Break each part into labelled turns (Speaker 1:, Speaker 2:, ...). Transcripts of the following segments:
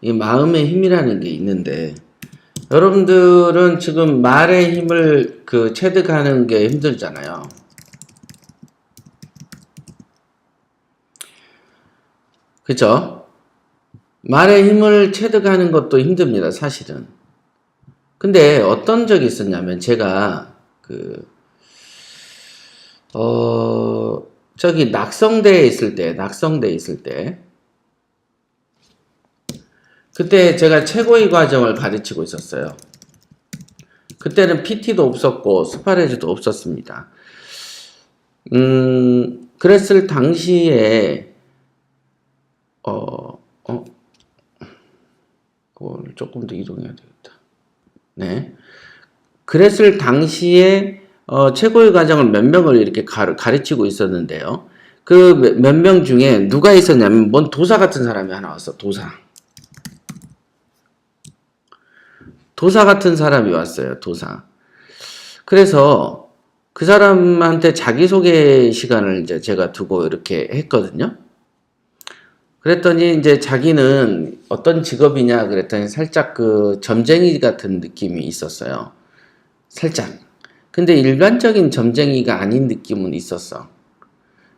Speaker 1: 이 마음의 힘이라는 게 있는데, 여러분들은 지금 말의 힘을 체득하는 게 힘들잖아요. 그죠? 말의 힘을 체득하는 것도 힘듭니다, 사실은. 근데 어떤 적이 있었냐면, 제가, 저기 낙성대에 있을 때, 그때 제가 최고위 과정을 가르치고 있었어요. 그때는 PT도 없었고, 스파레즈도 없었습니다. 그랬을 당시에, 그걸 조금 더 이동해야 되겠다. 네. 그랬을 당시에, 최고위 과정을 몇 명을 이렇게 가르치고 있었는데요. 그 몇 명 중에 누가 있었냐면, 뭔 도사 같은 사람이 하나 왔어, 도사. 도사 같은 사람이 왔어요, 도사. 그래서 그 사람한테 자기소개 시간을 이제 제가 두고 이렇게 했거든요. 그랬더니 이제 자기는 어떤 직업이냐 그랬더니 살짝 점쟁이 같은 느낌이 있었어요. 살짝. 근데 일반적인 점쟁이가 아닌 느낌은 있었어.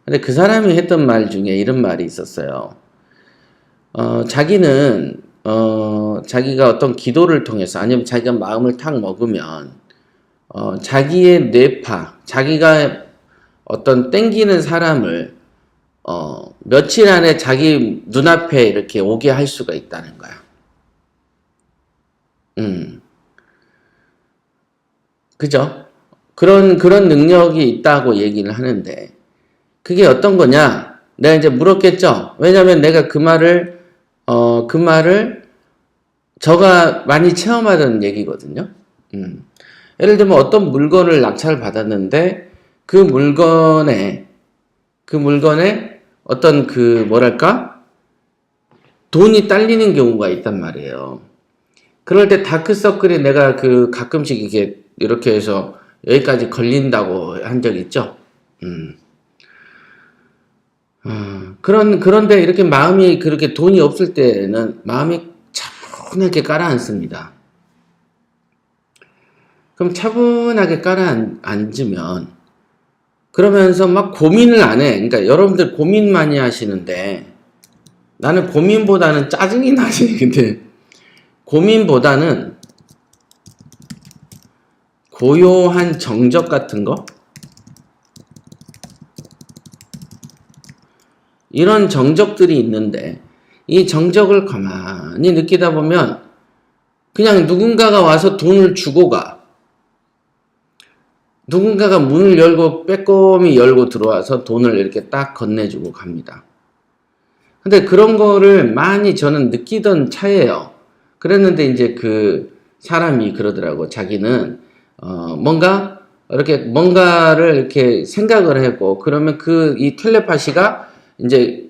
Speaker 1: 근데 그 사람이 했던 말 중에 이런 말이 있었어요. 자기는 자기가 어떤 기도를 통해서 아니면 자기가 마음을 탁 먹으면 자기의 뇌파, 자기가 어떤 땡기는 사람을 며칠 안에 자기 눈앞에 이렇게 오게 할 수가 있다는 거야. 그죠? 그런 능력이 있다고 얘기를 하는데, 그게 어떤 거냐? 내가 이제 물었겠죠? 왜냐면 내가 그 말을 저가 많이 체험하던 얘기거든요. 예를 들면 어떤 물건을 낙찰 받았는데, 그 물건에 어떤 뭐랄까? 돈이 딸리는 경우가 있단 말이에요. 그럴 때 다크서클이 내가 가끔씩 이렇게 해서 여기까지 걸린다고 한 적 있죠? 그런데 이렇게 마음이 그렇게 돈이 없을 때는 마음이 차분하게 깔아앉습니다. 그럼 차분하게 깔아앉으면 그러면서 막 고민을 안 해. 그러니까 여러분들 고민 많이 하시는데 나는 고민보다는 짜증이 나지. 근데 고민보다는 고요한 정적 같은 거? 이런 정적들이 있는데 이 정적을 가만히 느끼다 보면 그냥 누군가가 와서 돈을 주고 가. 누군가가 문을 열고 빼꼼히 열고 들어와서 돈을 이렇게 딱 건네주고 갑니다. 근데 그런 거를 많이 저는 느끼던 차예요. 그랬는데 이제 그 사람이 그러더라고. 자기는 뭔가를 이렇게 생각을 하고 그러면 이 텔레파시가 이제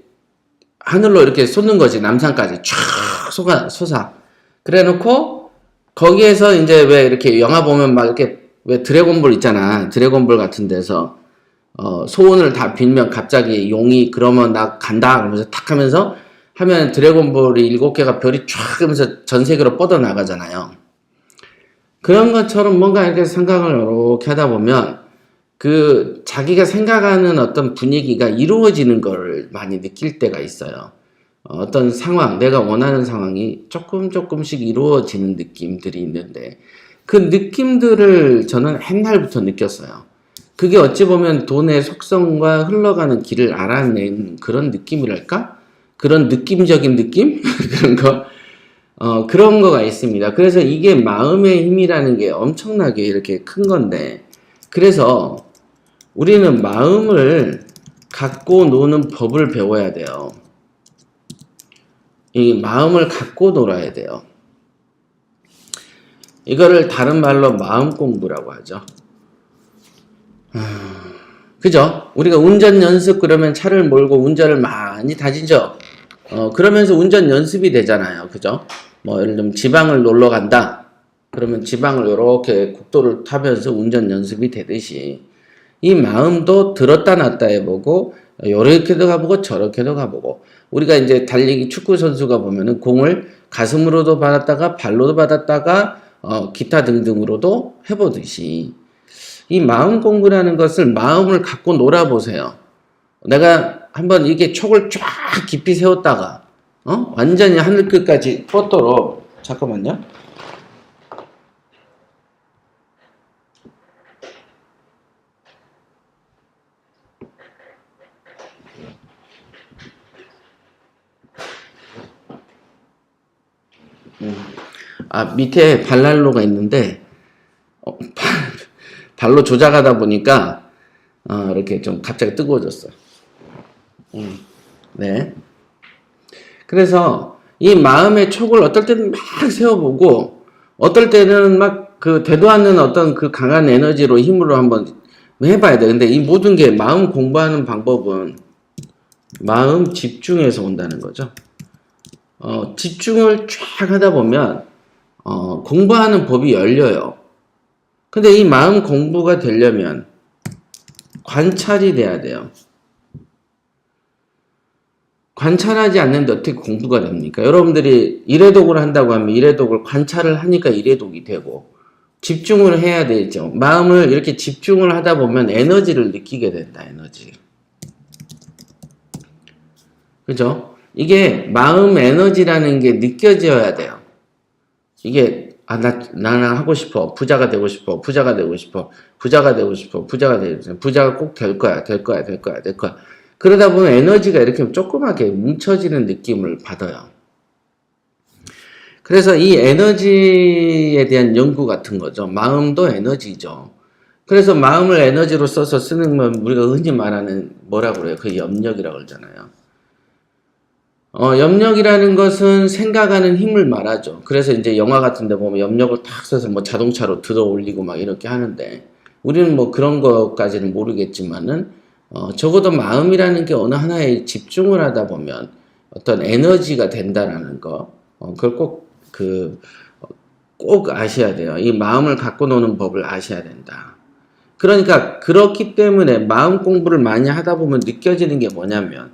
Speaker 1: 하늘로 이렇게 솟는 거지. 남산까지 쫙 솟아. 그래 놓고 거기에서 이제 왜 이렇게 영화 보면 막 이렇게 왜 드래곤볼 있잖아. 드래곤볼 같은 데서 소원을 다 빌면 갑자기 용이 그러면 나 간다 그러면서 탁 하면서 하면 드래곤볼이 7개가 별이 쫙 하면서 전 세계로 뻗어나가잖아요. 그런 것처럼 뭔가 이렇게 생각을 이렇게 하다 보면 자기가 생각하는 어떤 분위기가 이루어지는 걸 많이 느낄 때가 있어요. 어떤 상황, 내가 원하는 상황이 조금씩 이루어지는 느낌들이 있는데 그 느낌들을 저는 옛날부터 느꼈어요. 그게 어찌 보면 돈의 속성과 흘러가는 길을 알아낸 그런 느낌이랄까? 그런 느낌적인 느낌? 그런 거? 그런 거가 있습니다. 그래서 이게 마음의 힘이라는 게 엄청나게 이렇게 큰 건데, 그래서 우리는 마음을 갖고 노는 법을 배워야 돼요. 이 마음을 갖고 놀아야 돼요. 이거를 다른 말로 마음 공부라고 하죠. 그죠? 우리가 운전 연습 그러면 차를 몰고 운전을 많이 다지죠. 그러면서 운전 연습이 되잖아요. 그죠? 예를 들면 지방을 놀러 간다. 그러면 지방을 이렇게 국도를 타면서 운전 연습이 되듯이 이 마음도 들었다 놨다 해보고 이렇게도 가보고 저렇게도 가보고 우리가 이제 달리기 축구 선수가 보면은 공을 가슴으로도 받았다가 발로도 받았다가 기타 등등으로도 해보듯이 이 마음 공부라는 것을 마음을 갖고 놀아보세요. 내가 한번 이게 촉을 쫙 깊이 세웠다가 완전히 하늘 끝까지 뻗도록 잠깐만요. 밑에 발난로가 있는데 발로 조작하다 보니까 이렇게 좀 갑자기 뜨거워졌어. 네. 그래서 이 마음의 촉을 어떨 때는 막 세워보고 어떨 때는 막 그 되도 않는 어떤 그 강한 에너지로 힘으로 한번 해봐야 돼. 근데 이 모든 게 마음 공부하는 방법은 마음 집중해서 온다는 거죠. 집중을 쫙 하다 보면 공부하는 법이 열려요. 근데 이 마음 공부가 되려면 관찰이 돼야 돼요. 관찰하지 않는데 어떻게 공부가 됩니까? 여러분들이 일회독을 한다고 하면 일회독을 관찰을 하니까 일회독이 되고 집중을 해야 되죠. 마음을 이렇게 집중을 하다 보면 에너지를 느끼게 된다. 에너지. 그죠? 이게 마음 에너지라는 게 느껴져야 돼요. 이게 나는 하고 싶어. 부자가 되고 싶어. 부자가 되고 싶어. 부자가 되고 싶어. 부자가 되고 싶어. 부자가 꼭 될 거야. 될 거야. 될 거야. 될 거야. 그러다 보면 에너지가 이렇게 조그맣게 뭉쳐지는 느낌을 받아요. 그래서 이 에너지에 대한 연구 같은 거죠. 마음도 에너지죠. 그래서 마음을 에너지로 써서 쓰는 건 우리가 흔히 말하는 뭐라고 그래요? 그 염력이라고 그러잖아요. 염력이라는 것은 생각하는 힘을 말하죠. 그래서 이제 영화 같은 데 보면 염력을 탁 써서 뭐 자동차로 들어 올리고 막 이렇게 하는데 우리는 뭐 그런 것까지는 모르겠지만은 적어도 마음이라는 게 어느 하나에 집중을 하다 보면 어떤 에너지가 된다라는 거, 그걸 꼭 아셔야 돼요. 이 마음을 갖고 노는 법을 아셔야 된다. 그러니까 그렇기 때문에 마음 공부를 많이 하다 보면 느껴지는 게 뭐냐면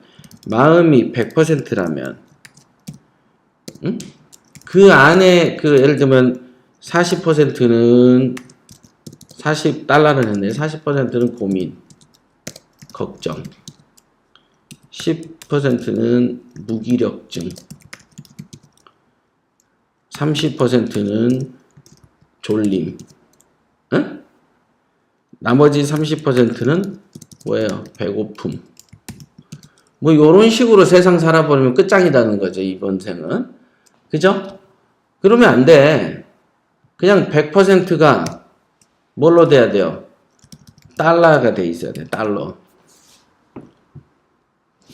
Speaker 1: 마음이 100%라면 그 안에 예를 들면 40%는 40달러를 했네. 40%는 고민, 걱정, 10%는 무기력증, 30%는 졸림, 나머지 30%는 뭐예요? 배고픔. 뭐 요런 식으로 세상 살아버리면 끝장이라는 거죠. 이번 생은. 그죠? 그러면 안 돼. 그냥 100%가 뭘로 돼야 돼요? 달러가 돼 있어야 돼. 달러.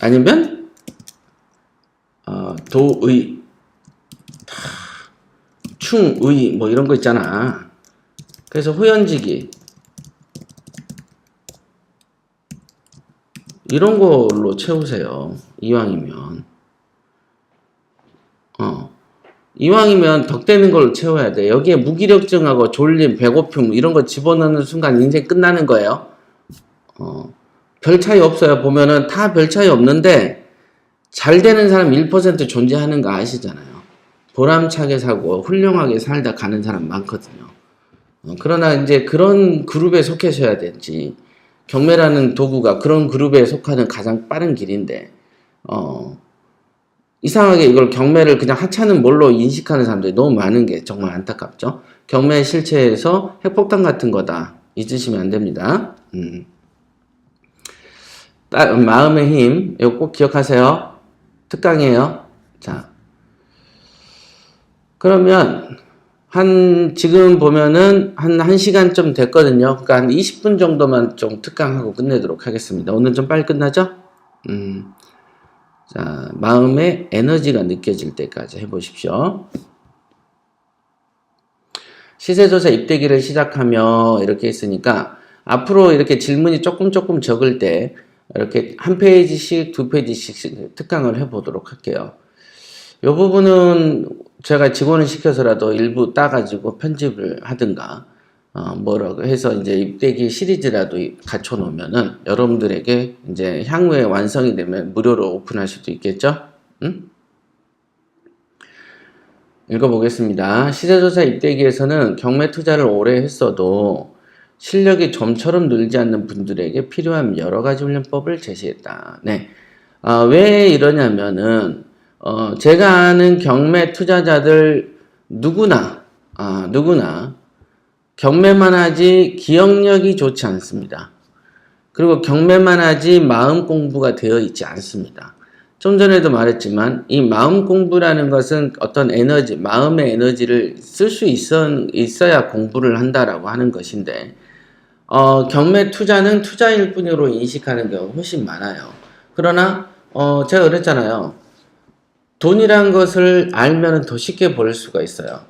Speaker 1: 아니면 도의, 충의 뭐 이런 거 있잖아. 그래서 후연지기 이런 걸로 채우세요. 이왕이면. 이왕이면 덕되는 걸로 채워야 돼. 여기에 무기력증하고 졸림, 배고픔 이런 거 집어넣는 순간 인생 끝나는 거예요. 별 차이 없어요. 보면은 다 별 차이 없는데 잘 되는 사람 1% 존재하는 거 아시잖아요. 보람차게 살고 훌륭하게 살다 가는 사람 많거든요. 그러나 이제 그런 그룹에 속하셔야 되지. 경매라는 도구가 그런 그룹에 속하는 가장 빠른 길인데 이상하게 이걸 경매를 그냥 하찮은 뭘로 인식하는 사람들이 너무 많은 게 정말 안타깝죠. 경매 실체에서 핵폭탄 같은 거다. 잊으시면 안 됩니다. 마음의 힘 이거 꼭 기억하세요. 특강이에요. 자, 그러면 지금 보면은 한 1시간 좀 됐거든요. 그러니까 한 20분 정도만 좀 특강하고 끝내도록 하겠습니다. 오늘 좀 빨리 끝나죠? 자, 마음의 에너지가 느껴질 때까지 해보십시오. 시세조사 입대기를 시작하며 이렇게 했으니까 앞으로 이렇게 질문이 조금 적을 때 이렇게 한 페이지씩, 두 페이지씩 특강을 해보도록 할게요. 이 부분은 제가 직원을 시켜서라도 일부 따가지고 편집을 하든가 뭐라고 해서 이제 입대기 시리즈라도 갖춰 놓으면은 여러분들에게 이제 향후에 완성이 되면 무료로 오픈할 수도 있겠죠. 응? 읽어보겠습니다. 시세조사 입대기에서는 경매 투자를 오래 했어도 실력이 좀처럼 늘지 않는 분들에게 필요한 여러 가지 훈련법을 제시했다. 네. 왜 이러냐면은, 제가 아는 경매 투자자들 누구나 경매만 하지 기억력이 좋지 않습니다. 그리고 경매만 하지 마음 공부가 되어 있지 않습니다. 좀 전에도 말했지만 이 마음 공부라는 것은 어떤 에너지, 마음의 에너지를 쓸 수 있어야 공부를 한다라고 하는 것인데 경매 투자는 투자일 뿐으로 인식하는 경우가 훨씬 많아요. 그러나 제가 그랬잖아요. 돈이란 것을 알면 더 쉽게 벌 수가 있어요.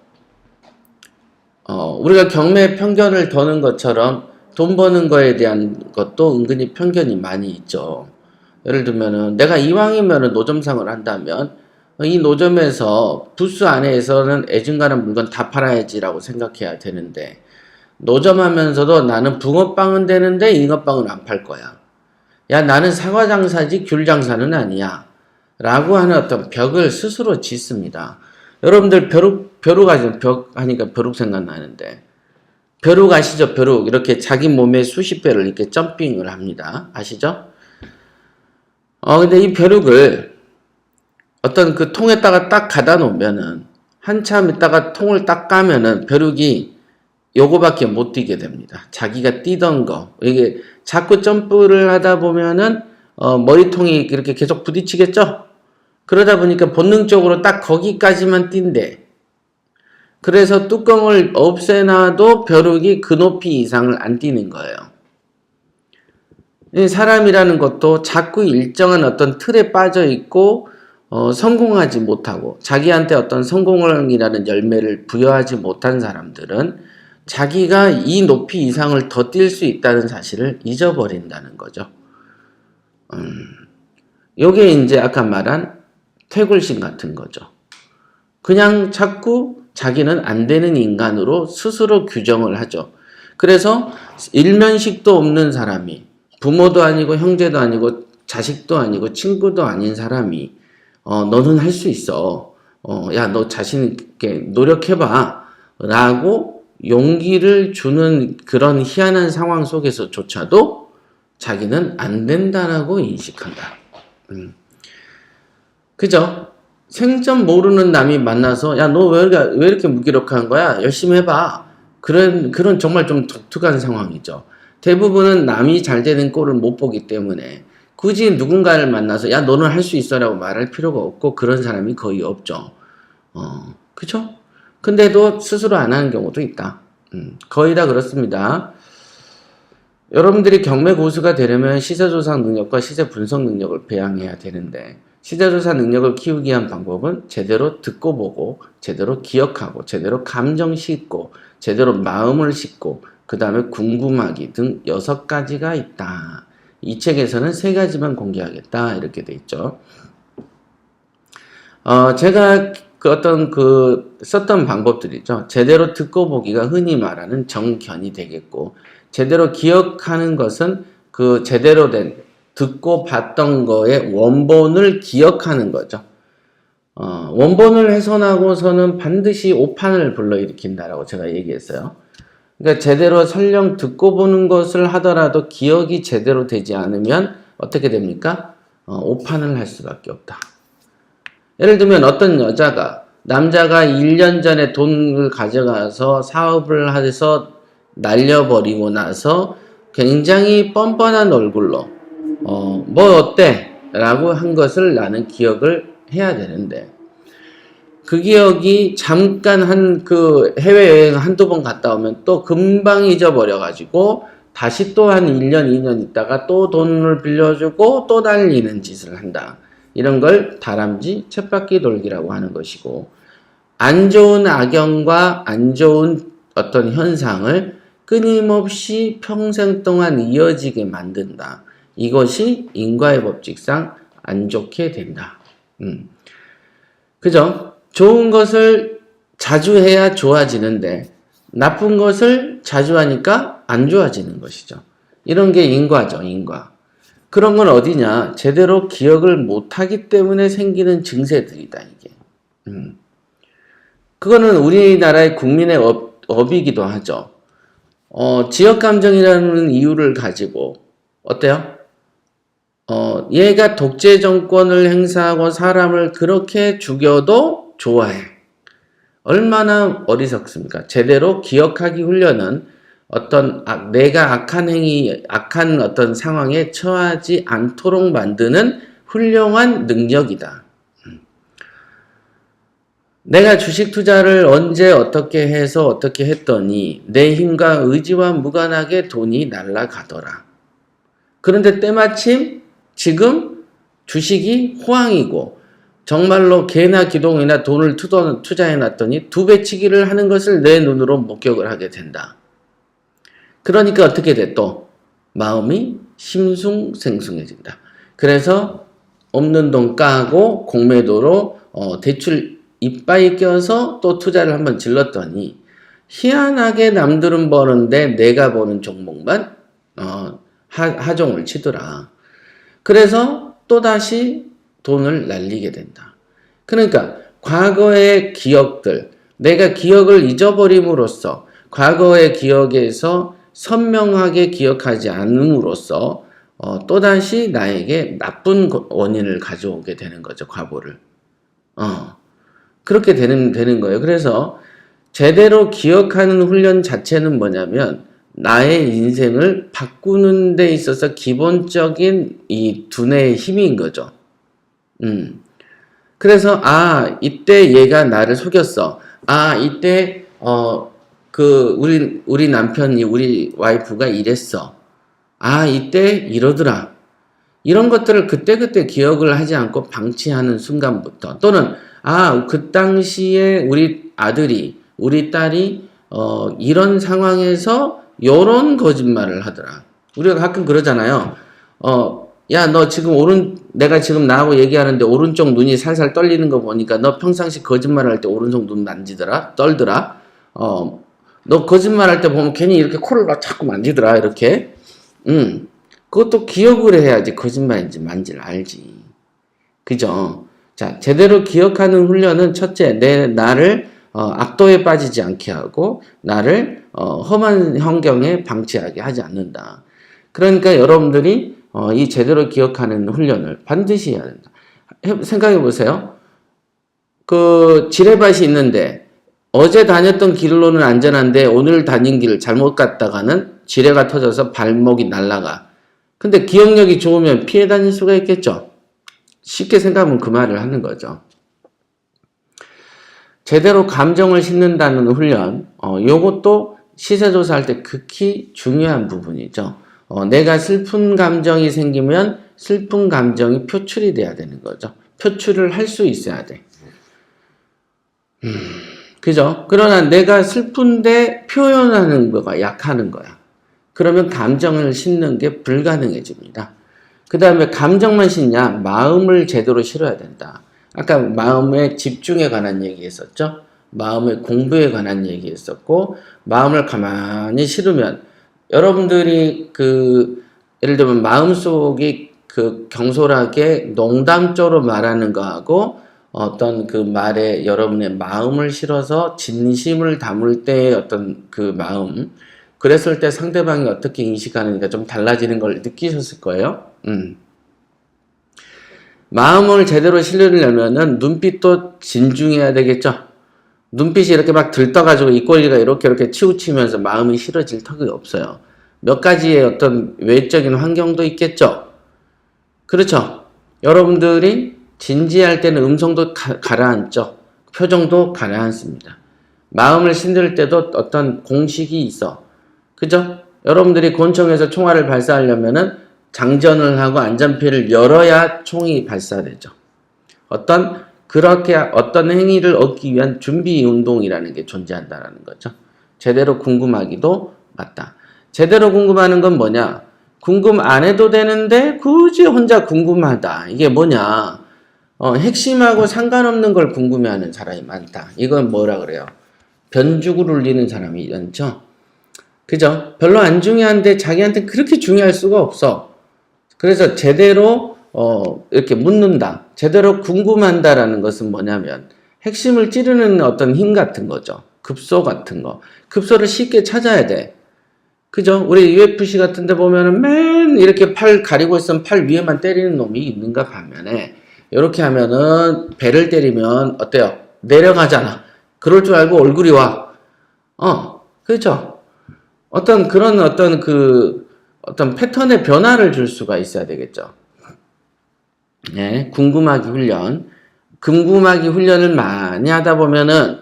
Speaker 1: 우리가 경매 편견을 더는 것처럼 돈 버는 거에 대한 것도 은근히 편견이 많이 있죠. 예를 들면은 내가 이왕이면은 노점상을 한다면 이 노점에서 부스 안에서는 애증가는 물건 다 팔아야지라고 생각해야 되는데 노점하면서도 나는 붕어빵은 되는데 잉어빵은 안 팔 거야. 야 나는 사과 장사지 귤 장사는 아니야. 라고 하는 어떤 벽을 스스로 짓습니다. 여러분들 벼룩 아시죠? 벽 하니까 벼룩 생각나는데 벼룩 아시죠? 벼룩 이렇게 자기 몸에 수십 배를 이렇게 점핑을 합니다. 아시죠? 근데 이 벼룩을 어떤 그 통에다가 딱 가다 놓으면은 한참 있다가 통을 딱 까면은 벼룩이 요거밖에 못 뛰게 됩니다. 자기가 뛰던 거 이게 자꾸 점프를 하다 보면은 머리통이 이렇게 계속 부딪히겠죠? 그러다 보니까 본능적으로 딱 거기까지만 뛴대. 그래서 뚜껑을 없애놔도 벼룩이 그 높이 이상을 안 뛰는 거예요. 사람이라는 것도 자꾸 일정한 어떤 틀에 빠져 있고 성공하지 못하고 자기한테 어떤 성공이라는 열매를 부여하지 못한 사람들은 자기가 이 높이 이상을 더 뛸 수 있다는 사실을 잊어버린다는 거죠. 요게 이제 아까 말한 퇴굴심 같은 거죠. 그냥 자꾸 자기는 안 되는 인간으로 스스로 규정을 하죠. 그래서 일면식도 없는 사람이 부모도 아니고 형제도 아니고 자식도 아니고 친구도 아닌 사람이 너는 할 수 있어. 야, 너 자신 있게 노력해봐. 라고 용기를 주는 그런 희한한 상황 속에서조차도 자기는 안 된다라고 인식한다. 그죠? 생전 모르는 남이 만나서 야, 너 왜 이렇게 무기력한 거야? 열심히 해봐. 그런 정말 좀 독특한 상황이죠. 대부분은 남이 잘 되는 꼴을 못 보기 때문에 굳이 누군가를 만나서 야, 너는 할 수 있어라고 말할 필요가 없고 그런 사람이 거의 없죠. 그쵸? 근데도 스스로 안 하는 경우도 있다. 거의 다 그렇습니다. 여러분들이 경매 고수가 되려면 시세조사 능력과 시세 분석 능력을 배양해야 되는데 시세조사 능력을 키우기 위한 방법은 제대로 듣고 보고 제대로 기억하고 제대로 감정 싣고 제대로 마음을 싣고 그 다음에 궁금하기 등 6가지가 있다. 이 책에서는 3가지만 공개하겠다 이렇게 돼 있죠. 제가 썼던 방법들이죠. 제대로 듣고 보기가 흔히 말하는 정견이 되겠고 제대로 기억하는 것은 그 제대로 된 듣고 봤던 거의 원본을 기억하는 거죠. 원본을 훼손하고서는 반드시 오판을 불러일으킨다라고 제가 얘기했어요. 그러니까 제대로 설령 듣고 보는 것을 하더라도 기억이 제대로 되지 않으면 어떻게 됩니까? 오판을 할 수밖에 없다. 예를 들면 어떤 남자가 1년 전에 돈을 가져가서 사업을 해서 날려버리고 나서 굉장히 뻔뻔한 얼굴로 뭐 어때? 라고 한 것을 나는 기억을 해야 되는데 그 기억이 잠깐 그 해외여행 한두 번 갔다 오면 또 금방 잊어버려 가지고 다시 또 한 1년 2년 있다가 또 돈을 빌려주고 또 날리는 짓을 한다. 이런 걸 다람쥐 쳇바퀴 돌기라고 하는 것이고 안 좋은 악영과 안 좋은 어떤 현상을 끊임없이 평생 동안 이어지게 만든다. 이것이 인과의 법칙상 안 좋게 된다. 그죠? 좋은 것을 자주 해야 좋아지는데 나쁜 것을 자주 하니까 안 좋아지는 것이죠. 이런 게 인과죠, 인과. 그런 건 어디냐? 제대로 기억을 못하기 때문에 생기는 증세들이다, 이게. 그거는 우리나라의 국민의 업이기도 하죠. 지역감정이라는 이유를 가지고, 어때요? 얘가 독재 정권을 행사하고 사람을 그렇게 죽여도 좋아해. 얼마나 어리석습니까? 제대로 기억하기 훈련은 내가 악한 어떤 상황에 처하지 않도록 만드는 훌륭한 능력이다. 내가 주식 투자를 언제 어떻게 해서 어떻게 했더니 내 힘과 의지와 무관하게 돈이 날아가더라. 그런데 때마침 지금 주식이 호황이고 정말로 개나 기동이나 돈을 투자해 놨더니 두 배치기를 하는 것을 내 눈으로 목격을 하게 된다. 그러니까 어떻게 돼? 또 마음이 심숭생숭해진다. 그래서 없는 돈 까고 공매도로 대출 이빠이 껴서 또 투자를 한번 질렀더니 희한하게 남들은 버는데 내가 버는 종목만 하종을 치더라. 그래서 또다시 돈을 날리게 된다. 그러니까 과거의 기억들, 내가 기억을 잊어버림으로써 과거의 기억에서 선명하게 기억하지 않음으로써 또다시 나에게 나쁜 원인을 가져오게 되는 거죠. 과보를. 그렇게 되는 거예요. 그래서 제대로 기억하는 훈련 자체는 뭐냐면 나의 인생을 바꾸는 데 있어서 기본적인 이 두뇌의 힘인 거죠. 그래서 이때 얘가 나를 속였어. 이때 우리 남편이 우리 와이프가 이랬어. 이때 이러더라. 이런 것들을 그때그때 기억을 하지 않고 방치하는 순간부터 또는 그 당시에 우리 아들이 우리 딸이 이런 상황에서 요런 거짓말을 하더라. 우리가 가끔 그러잖아요. 야, 너 지금 내가 지금 나하고 얘기하는데 오른쪽 눈이 살살 떨리는 거 보니까 너 평상시 거짓말 할 때 오른쪽 눈 만지더라? 떨더라? 너 거짓말 할 때 보면 괜히 이렇게 코를 자꾸 만지더라, 이렇게. 그것도 기억을 해야지 거짓말인지 만지를 알지. 그죠? 자, 제대로 기억하는 훈련은 첫째, 나를 악도에 빠지지 않게 하고 나를 험한 환경에 방치하게 하지 않는다. 그러니까 여러분들이 이 제대로 기억하는 훈련을 반드시 해야 된다. 생각해 보세요. 지뢰밭이 있는데 어제 다녔던 길로는 안전한데 오늘 다닌 길 잘못 갔다가는 지뢰가 터져서 발목이 날아가. 근데 기억력이 좋으면 피해 다닐 수가 있겠죠. 쉽게 생각하면 그 말을 하는 거죠. 제대로 감정을 심는다는 훈련, 요것도 시세조사할 때 극히 중요한 부분이죠. 내가 슬픈 감정이 생기면 슬픈 감정이 표출이 돼야 되는 거죠. 표출을 할 수 있어야 돼. 그죠? 그러나 내가 슬픈데 표현하는 거가 약하는 거야. 그러면 감정을 심는 게 불가능해집니다. 그 다음에 감정만 심냐? 마음을 제대로 실어야 된다. 아까 마음의 집중에 관한 얘기 했었죠? 마음의 공부에 관한 얘기 했었고, 마음을 가만히 실으면, 여러분들이 예를 들면 마음속이 경솔하게 농담조로 말하는 거하고, 어떤 그 말에 여러분의 마음을 실어서 진심을 담을 때의 어떤 그 마음, 그랬을 때 상대방이 어떻게 인식하는가 좀 달라지는 걸 느끼셨을 거예요. 마음을 제대로 실으려면은 눈빛도 진중해야 되겠죠. 눈빛이 이렇게 막 들떠가지고 입꼬리가 이렇게 치우치면서 마음이 실어질 턱이 없어요. 몇 가지의 어떤 외적인 환경도 있겠죠. 그렇죠. 여러분들이 진지할 때는 음성도 가라앉죠. 표정도 가라앉습니다. 마음을 신들 때도 어떤 공식이 있어. 그죠? 여러분들이 권총에서 총알을 발사하려면은 장전을 하고 안전피를 열어야 총이 발사되죠. 그렇게 어떤 행위를 얻기 위한 준비 운동이라는 게 존재한다는 거죠. 제대로 궁금하기도 맞다. 제대로 궁금하는 건 뭐냐? 궁금 안 해도 되는데 굳이 혼자 궁금하다. 이게 뭐냐? 핵심하고 상관없는 걸 궁금해하는 사람이 많다. 이건 뭐라 그래요? 변죽을 울리는 사람이 많죠? 그죠? 별로 안 중요한데 자기한테 그렇게 중요할 수가 없어. 그래서 제대로 이렇게 묻는다. 제대로 궁금한다라는 것은 뭐냐면 핵심을 찌르는 어떤 힘 같은 거죠. 급소 같은 거. 급소를 쉽게 찾아야 돼. 그죠? 우리 UFC 같은 데 보면은 맨 이렇게 팔 가리고 있으면 팔 위에만 때리는 놈이 있는가 반면에 이렇게 하면은 배를 때리면 어때요? 내려가잖아. 그럴 줄 알고 얼굴이 와. 그렇죠? 어떤 그런 어떤 패턴의 변화를 줄 수가 있어야 되겠죠. 네, 궁금하기 훈련. 궁금하기 훈련을 많이 하다 보면은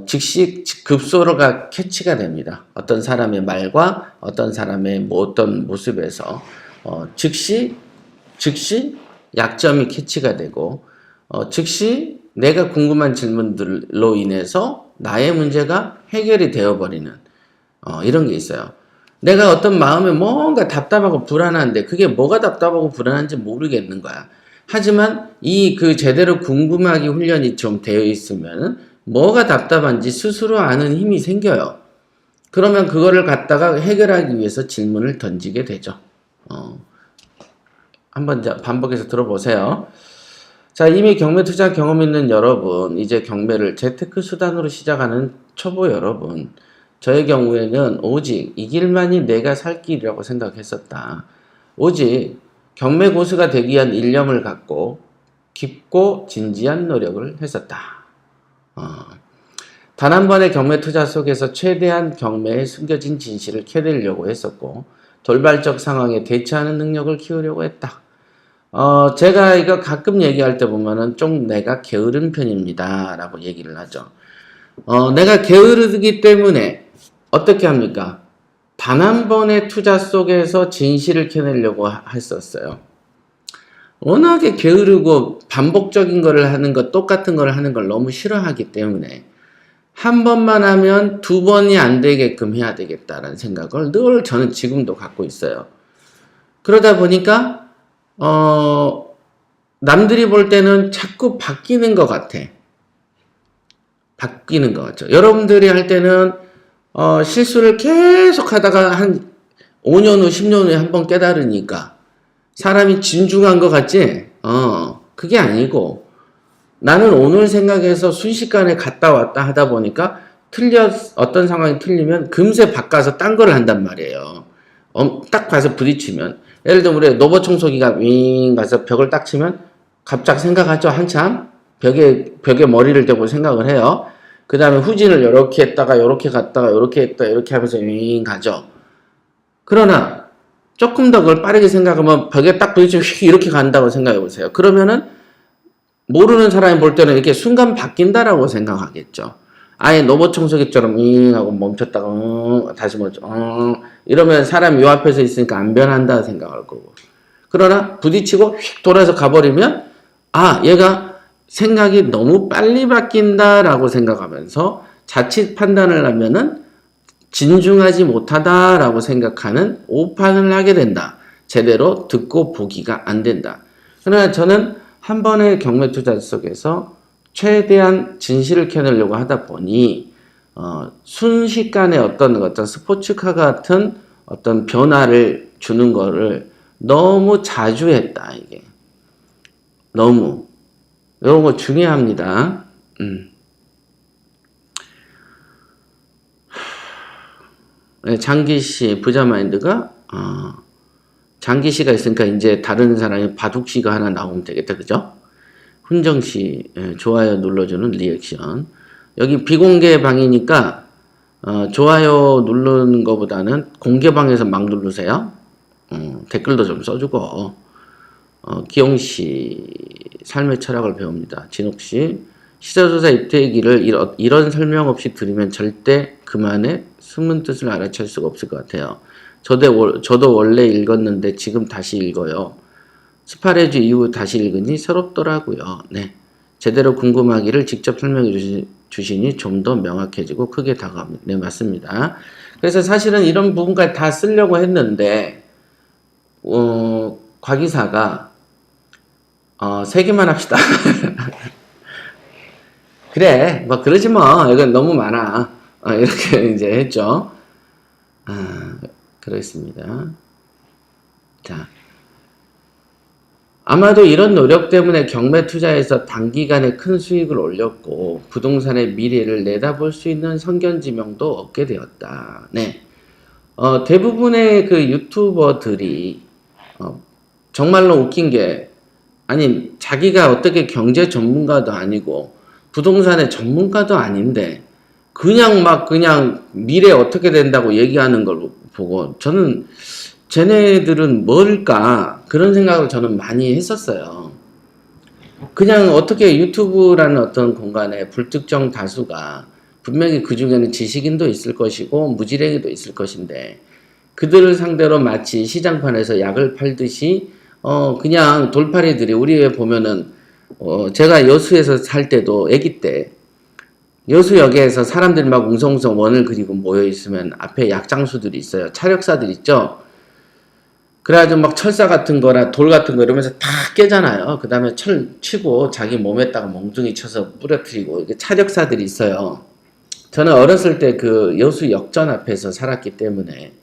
Speaker 1: 즉시 급소로가 캐치가 됩니다. 어떤 사람의 말과 어떤 사람의 어떤 모습에서 즉시 약점이 캐치가 되고 즉시 내가 궁금한 질문들로 인해서 나의 문제가 해결이 되어버리는 이런 게 있어요. 내가 어떤 마음에 뭔가 답답하고 불안한데 그게 뭐가 답답하고 불안한지 모르겠는 거야. 하지만 제대로 궁금하기 훈련이 좀 되어 있으면 뭐가 답답한지 스스로 아는 힘이 생겨요. 그러면 그거를 갖다가 해결하기 위해서 질문을 던지게 되죠. 한번 반복해서 들어보세요. 자, 이미 경매 투자 경험 있는 여러분, 이제 경매를 재테크 수단으로 시작하는 초보 여러분, 저의 경우에는 오직 이 길만이 내가 살 길이라고 생각했었다. 오직 경매 고수가 되기 위한 일념을 갖고 깊고 진지한 노력을 했었다. 단 한 번의 경매 투자 속에서 최대한 경매에 숨겨진 진실을 캐내려고 했었고 돌발적 상황에 대처하는 능력을 키우려고 했다. 제가 이거 가끔 얘기할 때 보면은 좀 내가 게으른 편입니다 라고 얘기를 하죠. 내가 게으르기 때문에 어떻게 합니까? 단 한 번의 투자 속에서 진실을 캐내려고 했었어요. 워낙에 게으르고 반복적인 거를 하는 것, 똑같은 거를 하는 걸 너무 싫어하기 때문에 한 번만 하면 두 번이 안 되게끔 해야 되겠다라는 생각을 늘 저는 지금도 갖고 있어요. 그러다 보니까 남들이 볼 때는 자꾸 바뀌는 것 같아. 바뀌는 것 같죠. 여러분들이 할 때는 실수를 계속 하다가 한 5년 후, 10년 후에 한 번 깨달으니까 사람이 진중한 것 같지? 그게 아니고 나는 오늘 생각해서 순식간에 갔다 왔다 하다 보니까 어떤 상황이 틀리면 금세 바꿔서 딴 걸 한단 말이에요. 딱 가서 부딪히면 예를 들면 우리 로봇 청소기가 윙 가서 벽을 딱 치면 갑자기 생각하죠. 한참 벽에 머리를 대고 생각을 해요. 그 다음에 후진을 이렇게 했다가 이렇게 갔다가 이렇게 했다 이렇게 하면서 윙 가죠. 그러나 조금 더 그걸 빠르게 생각하면 벽에 딱 부딪히면 이렇게 간다고 생각해 보세요. 그러면은 모르는 사람이 볼 때는 이렇게 순간 바뀐다라고 생각하겠죠. 아예 로봇 청소기처럼 하고 멈췄다가 다시 멈춰 이러면 사람이 요 앞에서 있으니까 안 변한다 생각할 거고. 그러나 부딪히고 휙 돌아서 가버리면 얘가 생각이 너무 빨리 바뀐다라고 생각하면서 자칫 판단을 하면은 진중하지 못하다라고 생각하는 오판을 하게 된다. 제대로 듣고 보기가 안 된다. 그러나 저는 한 번의 경매 투자 속에서 최대한 진실을 캐내려고 하다 보니 순식간에 어떤 스포츠카 같은 어떤 변화를 주는 거를 너무 자주 했다. 이게 너무 이런 거 중요합니다. 장기씨 부자마인드가 장기씨가 있으니까 이제 다른 사람이 바둑씨가 하나 나오면 되겠다. 그죠? 훈정씨 좋아요 눌러주는 리액션. 여기 비공개 방이니까 좋아요 누르는 것보다는 공개방에서 막 누르세요. 댓글도 좀 써주고. 기용씨 삶의 철학을 배웁니다. 진옥씨 시사조사 입대기를 이런 설명 없이 들으면 절대 그만의 숨은 뜻을 알아챌 수가 없을 것 같아요. 저도 원래 읽었는데 지금 다시 읽어요. 스파레주 이후 다시 읽으니 새롭더라고요. 네, 제대로 궁금하기를 직접 설명해 주시니 좀 더 명확해지고 크게 다가옵니다. 네, 맞습니다. 그래서 사실은 이런 부분까지 다 쓰려고 했는데 곽이사가 3개만 합시다. 그래, 뭐 그러지 뭐. 이건 너무 많아. 이렇게 이제 했죠. 그렇습니다. 자, 아마도 이런 노력 때문에 경매 투자에서 단기간에 큰 수익을 올렸고 부동산의 미래를 내다볼 수 있는 선견지명도 얻게 되었다. 네. 대부분의 그 유튜버들이 정말로 웃긴 게 아니 자기가 어떻게 경제 전문가도 아니고 부동산의 전문가도 아닌데 그냥 막 그냥 미래 어떻게 된다고 얘기하는 걸 보고 저는 쟤네들은 뭘까 그런 생각을 저는 많이 했었어요. 그냥 어떻게 유튜브라는 어떤 공간에 불특정 다수가 분명히 그 중에는 지식인도 있을 것이고 무지랭이도 있을 것인데 그들을 상대로 마치 시장판에서 약을 팔듯이 그냥 돌팔이들이 우리 보면은 제가 여수에서 살 때도 아기 때 여수역에서 사람들이 막 웅성웅성 원을 그리고 모여 있으면 앞에 약장수들이 있어요. 차력사들 있죠. 그래가지고 막 철사 같은 거나 돌 같은 거 이러면서 다 깨잖아요. 그 다음에 철 치고 자기 몸에다가 몽둥이 쳐서 부러뜨리고 이게 차력사들이 있어요. 저는 어렸을 때 그 여수 역전 앞에서 살았기 때문에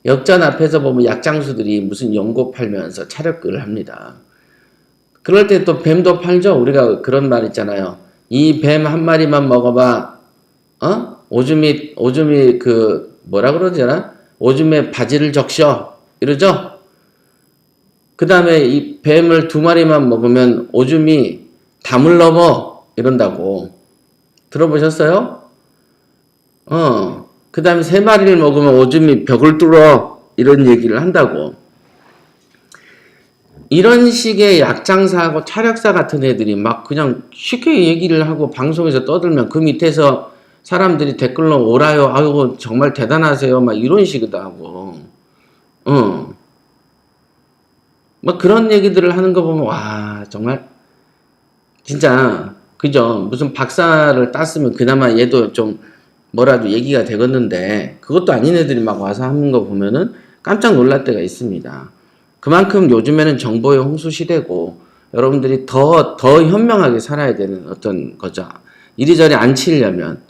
Speaker 1: 역전 앞에서 보면 약장수들이 무슨 연고 팔면서 차력을 합니다. 그럴 때 또 뱀도 팔죠. 우리가 그런 말 있잖아요. 이 뱀 한 마리만 먹어봐. 오줌이 그 뭐라 그러잖아? 오줌에 바지를 적셔. 이러죠? 그 다음에 이 뱀을 두 마리만 먹으면 오줌이 담을 넘어. 이런다고. 들어보셨어요? 그 다음에 세 마리를 먹으면 오줌이 벽을 뚫어. 이런 얘기를 한다고. 이런 식의 약장사하고 차력사 같은 애들이 막 그냥 쉽게 얘기를 하고 방송에서 떠들면 그 밑에서 사람들이 댓글로 오라요. 아이고 정말 대단하세요. 막 이런 식으로 하고. 막 그런 얘기들을 하는 거 보면 와 정말 진짜 그죠. 무슨 박사를 땄으면 그나마 얘도 좀 뭐라도 얘기가 되겠는데 그것도 아닌 애들이 막 와서 하는 거 보면은 깜짝 놀랄 때가 있습니다. 그만큼 요즘에는 정보의 홍수 시대고 여러분들이 더 현명하게 살아야 되는 어떤 거죠. 이리저리 안 치려면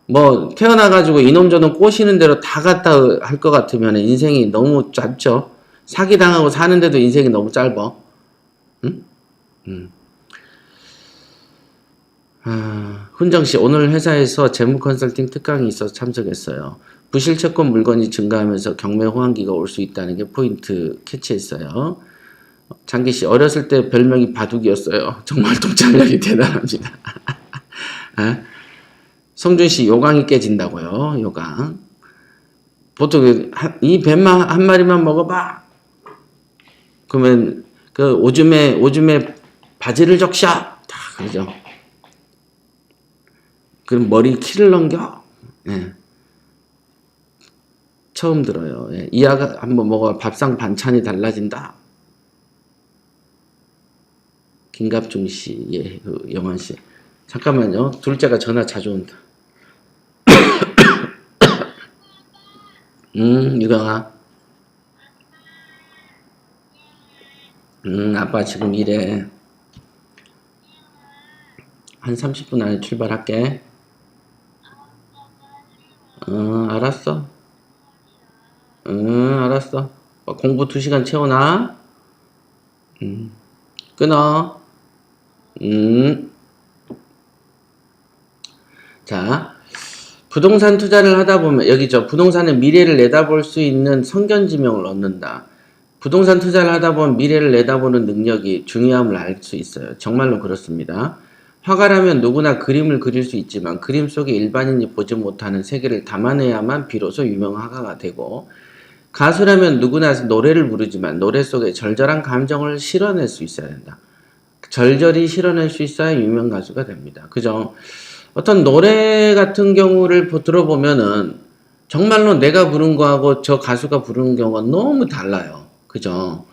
Speaker 1: 뭐 태어나가지고 이놈 저놈 꼬시는 대로 다 갖다 할 것 같으면 인생이 너무 짧죠. 사기당하고 사는데도 인생이 너무 짧아. 응? 훈정씨 오늘 회사에서 재무 컨설팅 특강이 있어서 참석했어요. 부실채권 물건이 증가하면서 경매 호황기가 올 수 있다는 게 포인트 캐치했어요. 장기씨 어렸을 때 별명이 바둑이었어요. 정말 독창력이 대단합니다. 성준씨 요강이 깨진다고요. 요강. 보통 이 뱀만 한 마리만 먹어봐. 그러면 그 오줌에 바지를 적셔. 다 그러죠. 그럼 머리 키를 넘겨. 예. 처음 들어요. 예. 이 약 한번 먹어 밥상 반찬이 달라진다. 김갑중 씨, 예, 그 영환 씨. 잠깐만요. 둘째가 전화 자주 온다. 유경아. 아빠 지금 일해. 한 30분 안에 출발할게. 알았어. 알았어. 공부 2시간 채워놔. 끊어. 자, 부동산 투자를 하다 보면, 여기죠. 부동산의 미래를 내다볼 수 있는 선견지명을 얻는다. 부동산 투자를 하다 보면 미래를 내다보는 능력이 중요함을 알 수 있어요. 정말로 그렇습니다. 화가라면 누구나 그림을 그릴 수 있지만 그림 속에 일반인이 보지 못하는 세계를 담아내야만 비로소 유명한 화가가 되고 가수라면 누구나 노래를 부르지만 노래 속에 절절한 감정을 실어낼 수 있어야 된다. 절절히 실어낼 수 있어야 유명 가수가 됩니다. 그죠? 어떤 노래 같은 경우를 들어보면은 정말로 내가 부른 거하고 저 가수가 부르는 경우가 너무 달라요. 그죠?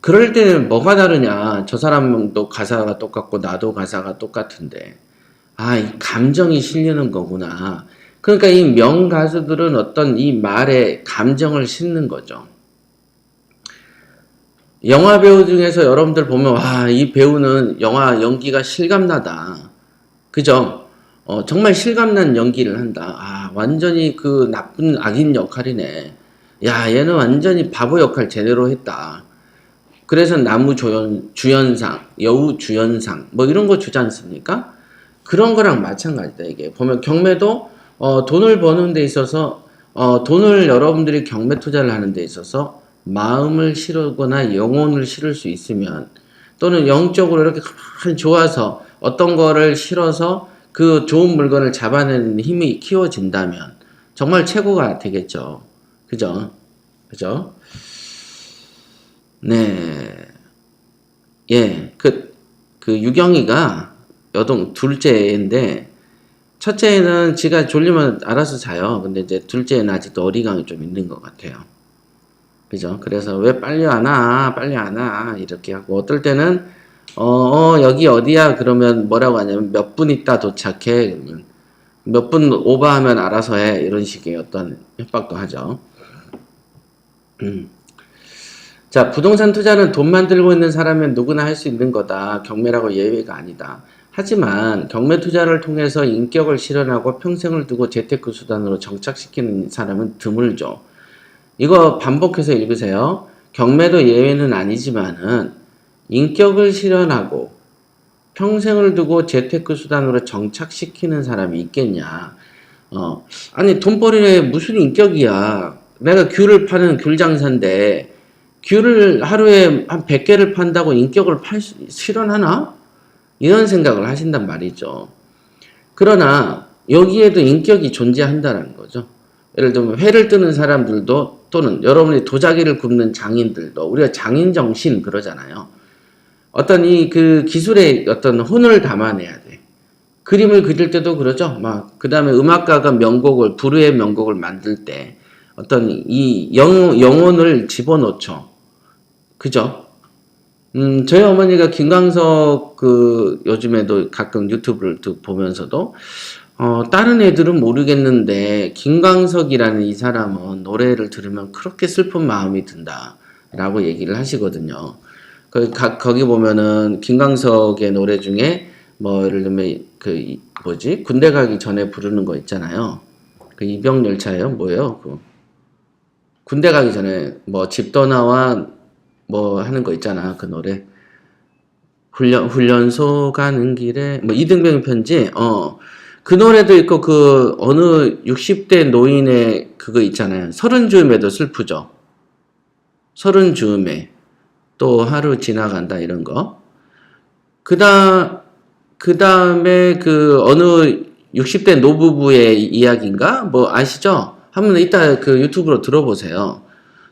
Speaker 1: 그럴 때는 뭐가 다르냐. 저 사람도 가사가 똑같고 나도 가사가 똑같은데 이 감정이 실리는 거구나. 그러니까 이 명가수들은 어떤 이 말에 감정을 싣는 거죠. 영화 배우 중에서 여러분들 보면 이 배우는 영화 연기가 실감나다. 그죠? 정말 실감난 연기를 한다. 완전히 그 나쁜 악인 역할이네. 야, 얘는 완전히 바보 역할 제대로 했다. 그래서 주연상, 여우 주연상 뭐 이런 거 주지 않습니까? 그런 거랑 마찬가지다 이게. 보면 경매도 돈을 버는 데 있어서 돈을 여러분들이 경매 투자를 하는 데 있어서 마음을 실으거나 영혼을 실을 수 있으면 또는 영적으로 이렇게 가만히 좋아서 어떤 거를 실어서 그 좋은 물건을 잡아내는 힘이 키워진다면 정말 최고가 되겠죠. 그죠? 그죠? 네. 예. 그 유경이가 여동 둘째인데 첫째는 지가 졸리면 알아서 자요. 근데 이제 둘째는 아직도 어리광이 좀 있는 것 같아요. 그죠? 그래서 왜 빨리 안 와? 빨리 안 와? 이렇게 하고 어떨 때는 여기 어디야? 그러면 뭐라고 하냐면 몇 분 있다 도착해. 그러면 몇 분 오버하면 알아서 해. 이런 식의 어떤 협박도 하죠. 자, 부동산 투자는 돈만 들고 있는 사람은 누구나 할 수 있는 거다. 경매라고 예외가 아니다. 하지만 경매 투자를 통해서 인격을 실현하고 평생을 두고 재테크 수단으로 정착시키는 사람은 드물죠. 이거 반복해서 읽으세요. 경매도 예외는 아니지만은 인격을 실현하고 평생을 두고 재테크 수단으로 정착시키는 사람이 있겠냐. 아니 돈벌이에 무슨 인격이야. 내가 귤을 파는 귤 장사인데 귤을 하루에 한 100개를 판다고 인격을 실현하나? 이런 생각을 하신단 말이죠. 그러나 여기에도 인격이 존재한다는 거죠. 예를 들면 회를 뜨는 사람들도 또는 여러분이 도자기를 굽는 장인들도 우리가 장인정신 그러잖아요. 어떤 그 기술의 어떤 혼을 담아내야 돼. 그림을 그릴 때도 그러죠. 그 다음에 음악가가 불후의 명곡을 만들 때 어떤 이 영혼을 집어넣죠. 그죠? 저희 어머니가 김광석 요즘에도 가끔 유튜브를 보면서도 다른 애들은 모르겠는데 김광석이라는 이 사람은 노래를 들으면 그렇게 슬픈 마음이 든다 라고 얘기를 하시거든요. 거기 보면은 김광석의 노래 중에 예를 들면 군대 가기 전에 부르는 거 있잖아요. 이병열차예요? 뭐예요? 군대 가기 전에 집 떠나와 하는 거 있잖아. 그 노래. 훈련소 가는 길에 이등병 편지. 그 노래도 있고 어느 60대 노인의 그거 있잖아요. 서른 즈음에도 슬프죠. 서른 즈음에 또 하루 지나간다 이런 거. 그 다음에 어느 60대 노부부의 이야기인가? 아시죠? 한번 이따 유튜브로 들어보세요.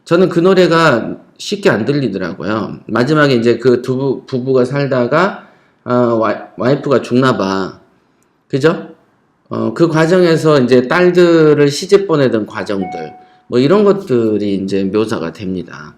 Speaker 1: 저는 그 노래가 쉽게 안 들리더라고요. 마지막에 이제 부부가 살다가 와이프가 죽나 봐. 그죠? 그 과정에서 이제 딸들을 시집 보내던 과정들 이런 것들이 이제 묘사가 됩니다.